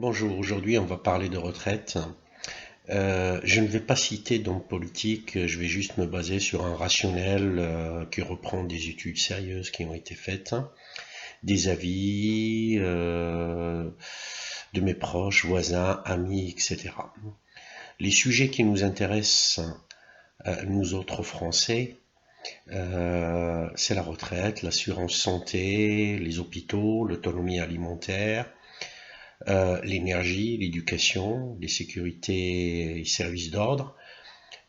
Bonjour, aujourd'hui on va parler de retraite. Je ne vais pas citer d'hommes politiques, je vais juste me baser sur un rationnel qui reprend des études sérieuses qui ont été faites, des avis de mes proches, voisins, amis, etc. Les sujets qui nous intéressent, nous autres Français, c'est la retraite, l'assurance santé, les hôpitaux, l'autonomie alimentaire, l'énergie, l'éducation, les sécurités et services d'ordre,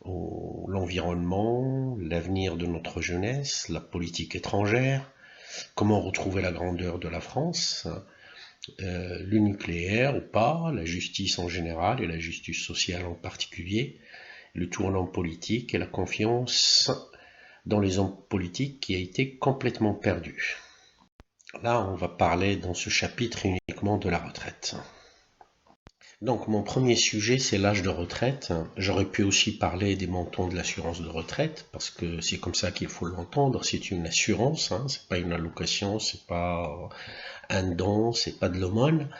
l'environnement, l'avenir de notre jeunesse, la politique étrangère, comment retrouver la grandeur de la France, le nucléaire ou pas, la justice en général et la justice sociale en particulier, le tournant politique et la confiance dans les hommes politiques qui a été complètement perdue. Là, on va parler dans ce chapitre uniquement de la retraite. Donc mon premier sujet, c'est l'âge de retraite. J'aurais pu aussi parler des montants de l'assurance de retraite, parce que c'est comme ça qu'il faut l'entendre. C'est une assurance, hein, c'est pas une allocation, c'est pas un don, c'est pas de l'aumône.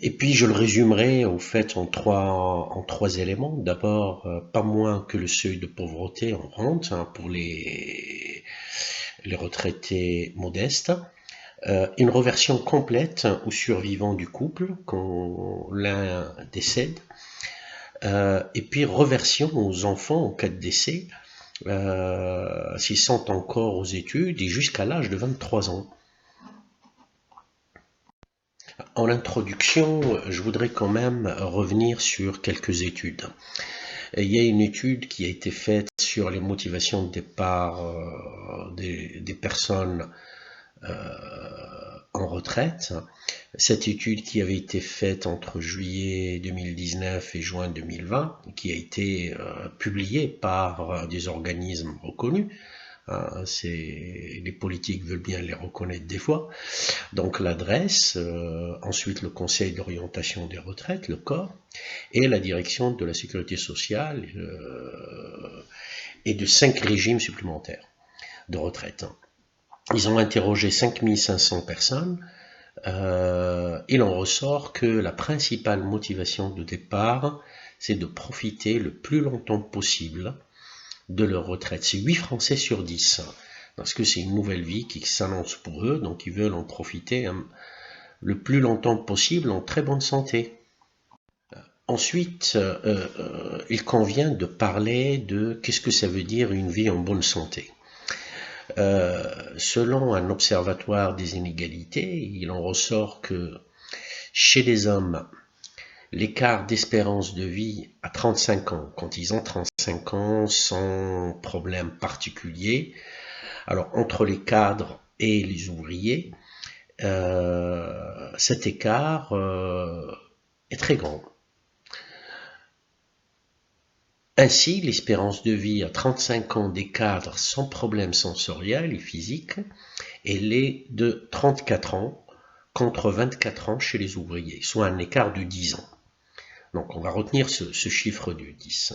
Et puis je le résumerai au fait en trois éléments. D'abord, pas moins que le seuil de pauvreté en rente pour les retraités modestes. Une reversion complète aux survivants du couple quand l'un décède, et puis reversion aux enfants en cas de décès, s'ils sont encore aux études et jusqu'à l'âge de 23 ans. En introduction, je voudrais quand même revenir sur quelques études. Il y a une étude qui a été faite sur les motivations de départ des personnes en retraite. Cette étude qui avait été faite entre juillet 2019 et juin 2020, qui a été publiée par des organismes reconnus, les politiques veulent bien les reconnaître des fois, donc l'adresse, ensuite le Conseil d'orientation des retraites, le COR, et la direction de la sécurité sociale et de 5 régimes supplémentaires de retraite. Ils ont interrogé 5500 personnes. Il en ressort que la principale motivation de départ, c'est de profiter le plus longtemps possible de leur retraite. C'est 8 Français sur 10, parce que c'est une nouvelle vie qui s'annonce pour eux, donc ils veulent en profiter le plus longtemps possible en très bonne santé. Ensuite, il convient de parler de qu'est-ce que ça veut dire une vie en bonne santé. Selon un observatoire des inégalités, il en ressort que chez les hommes, l'écart d'espérance de vie à 35 ans, quand ils ont 35 ans sans problème particulier, alors entre les cadres et les ouvriers, cet écart est très grand. Ainsi, l'espérance de vie à 35 ans des cadres sans problème sensoriel et physique, elle est de 34 ans contre 24 ans chez les ouvriers, soit un écart de 10 ans. Donc on va retenir ce chiffre de 10.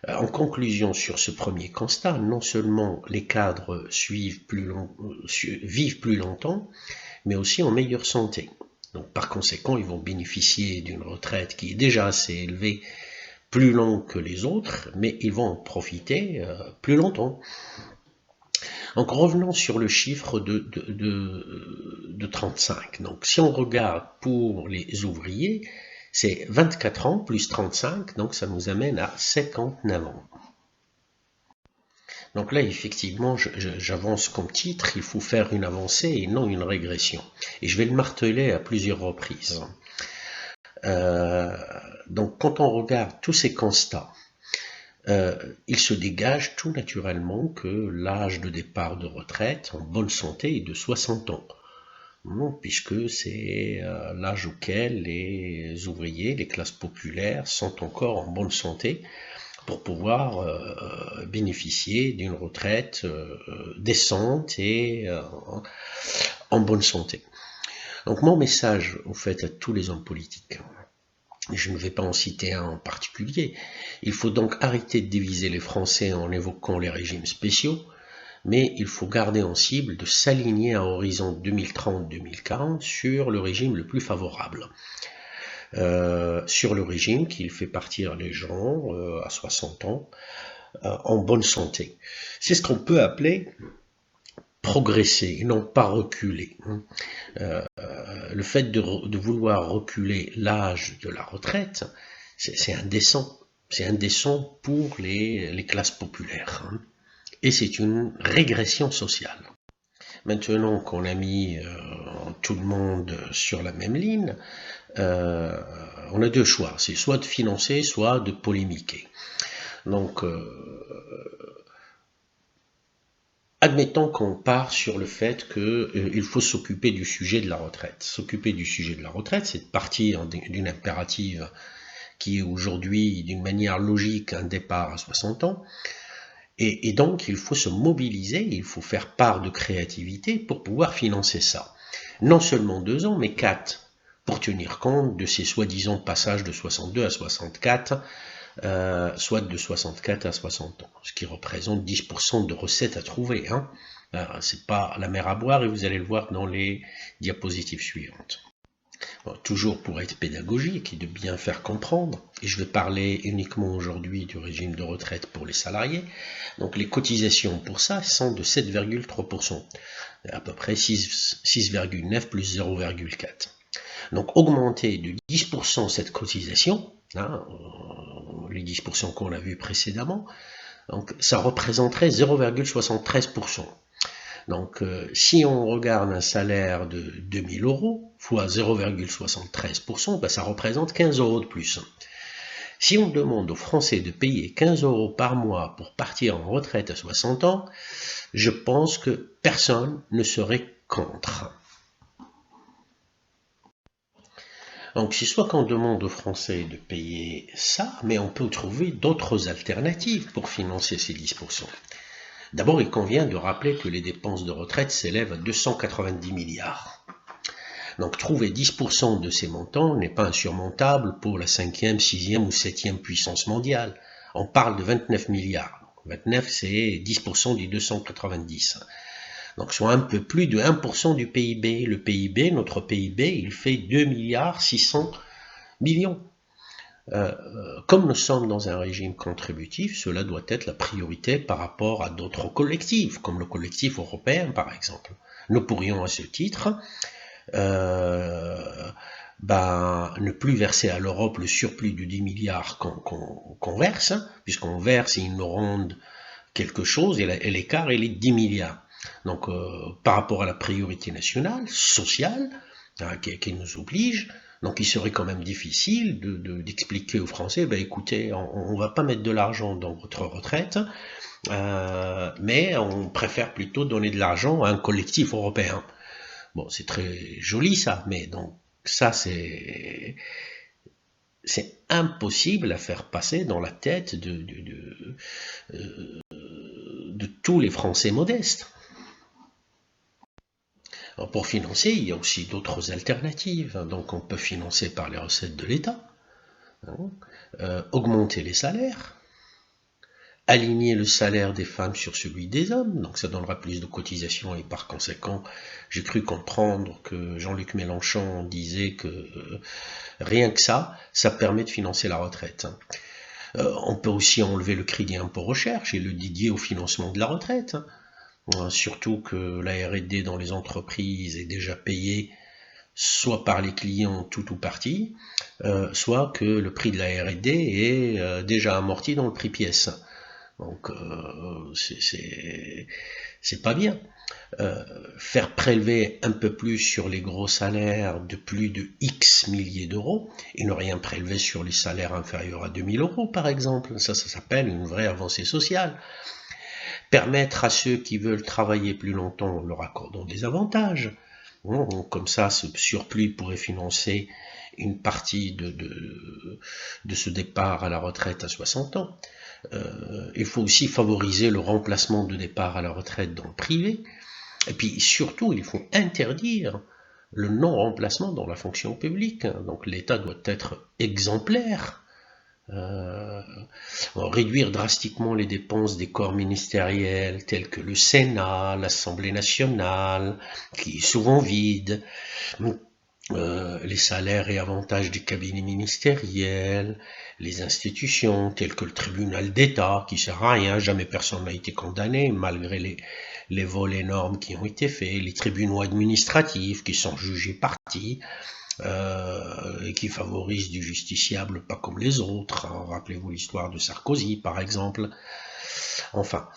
En conclusion sur ce premier constat, non seulement les cadres vivent plus longtemps, mais aussi en meilleure santé. Donc par conséquent, ils vont bénéficier d'une retraite qui est déjà assez élevée, plus longue que les autres, mais ils vont en profiter plus longtemps. Donc revenons sur le chiffre de 35. Donc si on regarde pour les ouvriers, c'est 24 ans plus 35, donc ça nous amène à 59 ans. Donc là, effectivement, j'avance comme titre, il faut faire une avancée et non une régression. Et je vais le marteler à plusieurs reprises. Donc quand on regarde tous ces constats, il se dégage tout naturellement que l'âge de départ de retraite en bonne santé est de 60 ans. Puisque c'est l'âge auquel les ouvriers, les classes populaires sont encore en bonne santé pour pouvoir bénéficier d'une retraite décente et en bonne santé. Donc mon message, au fait, à tous les hommes politiques, je ne vais pas en citer un en particulier, il faut donc arrêter de diviser les Français en évoquant les régimes spéciaux, mais il faut garder en cible de s'aligner à horizon 2030-2040 sur le régime le plus favorable. sur le régime qui fait partir les gens à 60 ans en bonne santé. C'est ce qu'on peut appeler progresser, non pas reculer. Le fait de vouloir reculer l'âge de la retraite, c'est indécent. C'est indécent pour les classes populaires. Et c'est une régression sociale. Maintenant qu'on a mis tout le monde sur la même ligne, on a deux choix. C'est soit de financer, soit de polémiquer. Donc, admettons qu'on part sur le fait qu'il faut s'occuper du sujet de la retraite. S'occuper du sujet de la retraite, c'est de partir d'une impérative qui est aujourd'hui, d'une manière logique, un départ à 60 ans. Et donc, il faut se mobiliser, il faut faire part de créativité pour pouvoir financer ça. Non seulement 2 ans, mais 4, pour tenir compte de ces soi-disant passages de 62 à 64, soit de 64 à 60 ans, ce qui représente 10% de recettes à trouver. C'est pas la mer à boire, et vous allez le voir dans les diapositives suivantes. Bon, toujours pour être pédagogique et de bien faire comprendre, et je vais parler uniquement aujourd'hui du régime de retraite pour les salariés. Donc les cotisations pour ça sont de 7,3%, à peu près 6,9 plus 0,4. Donc augmenter de 10% cette cotisation, les 10% qu'on a vu précédemment, donc ça représenterait 0,73%. Donc, si on regarde un salaire de 2000 euros, fois 0,73%, ben, ça représente 15 euros de plus. Si on demande aux Français de payer 15 euros par mois pour partir en retraite à 60 ans, je pense que personne ne serait contre. Donc, c'est soit qu'on demande aux Français de payer ça, mais on peut trouver d'autres alternatives pour financer ces 10%. D'abord, il convient de rappeler que les dépenses de retraite s'élèvent à 290 milliards. Donc, trouver 10% de ces montants n'est pas insurmontable pour la 5e, 6e ou 7e puissance mondiale. On parle de 29 milliards. 29, c'est 10% du 290. Donc, soit un peu plus de 1% du PIB. Le PIB, notre PIB, il fait 2 milliards 600 millions. Comme nous sommes dans un régime contributif, cela doit être la priorité par rapport à d'autres collectifs, comme le collectif européen par exemple. Nous pourrions à ce titre ne plus verser à l'Europe le surplus de 10 milliards qu'on verse, puisqu'on verse et ils nous rendent quelque chose, et l'écart il est 10 milliards. Donc par rapport à la priorité nationale, sociale, qui nous oblige, donc il serait quand même difficile d'expliquer aux Français, écoutez, on ne va pas mettre de l'argent dans votre retraite, mais on préfère plutôt donner de l'argent à un collectif européen. Bon, c'est très joli ça, mais donc ça c'est impossible à faire passer dans la tête de tous les Français modestes. Alors pour financer, il y a aussi d'autres alternatives. Donc on peut financer par les recettes de l'État, augmenter les salaires, aligner le salaire des femmes sur celui des hommes, donc ça donnera plus de cotisations, et par conséquent, j'ai cru comprendre que Jean-Luc Mélenchon disait que rien que ça permet de financer la retraite. On peut aussi enlever le crédit impôt recherche et le dédier au financement de la retraite. Surtout que la R&D dans les entreprises est déjà payée soit par les clients tout ou partie, soit que le prix de la R&D est déjà amorti dans le prix pièce. Donc c'est pas bien. Faire prélever un peu plus sur les gros salaires de plus de X milliers d'euros et ne rien prélever sur les salaires inférieurs à 2000 euros par exemple, ça s'appelle une vraie avancée sociale. Permettre à ceux qui veulent travailler plus longtemps, leur accordant des avantages. Comme ça, ce surplus pourrait financer une partie de ce départ à la retraite à 60 ans. Il faut aussi favoriser le remplacement de départ à la retraite dans le privé. Et puis surtout, il faut interdire le non-remplacement dans la fonction publique. Donc l'État doit être exemplaire. Réduire drastiquement les dépenses des corps ministériels tels que le Sénat, l'Assemblée nationale, qui est souvent vide, les salaires et avantages des cabinets ministériels, les institutions telles que le tribunal d'État, qui sert à rien, jamais personne n'a été condamné, malgré les vols énormes qui ont été faits, les tribunaux administratifs qui sont jugés partis, et qui favorisent du justiciable pas comme les autres. Rappelez-vous l'histoire de Sarkozy, par exemple. Enfin,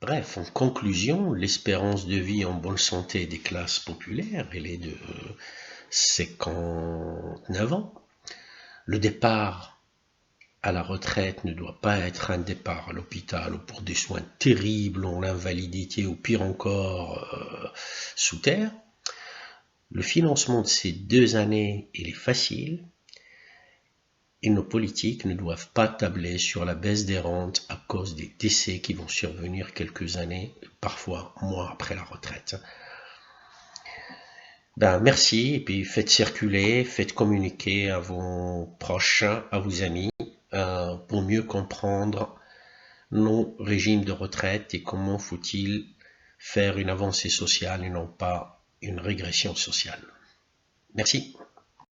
bref, en conclusion, l'espérance de vie en bonne santé des classes populaires, elle est de 59 ans. Le départ à la retraite ne doit pas être un départ à l'hôpital ou pour des soins terribles, ou l'invalidité, ou pire encore, sous terre. Le financement de ces 2 années, il est facile. Et nos politiques ne doivent pas tabler sur la baisse des rentes à cause des décès qui vont survenir quelques années, parfois mois après la retraite. Merci, et puis faites circuler, faites communiquer à vos proches, à vos amis, pour mieux comprendre nos régimes de retraite et comment faut-il faire une avancée sociale et non pas une régression sociale. Merci.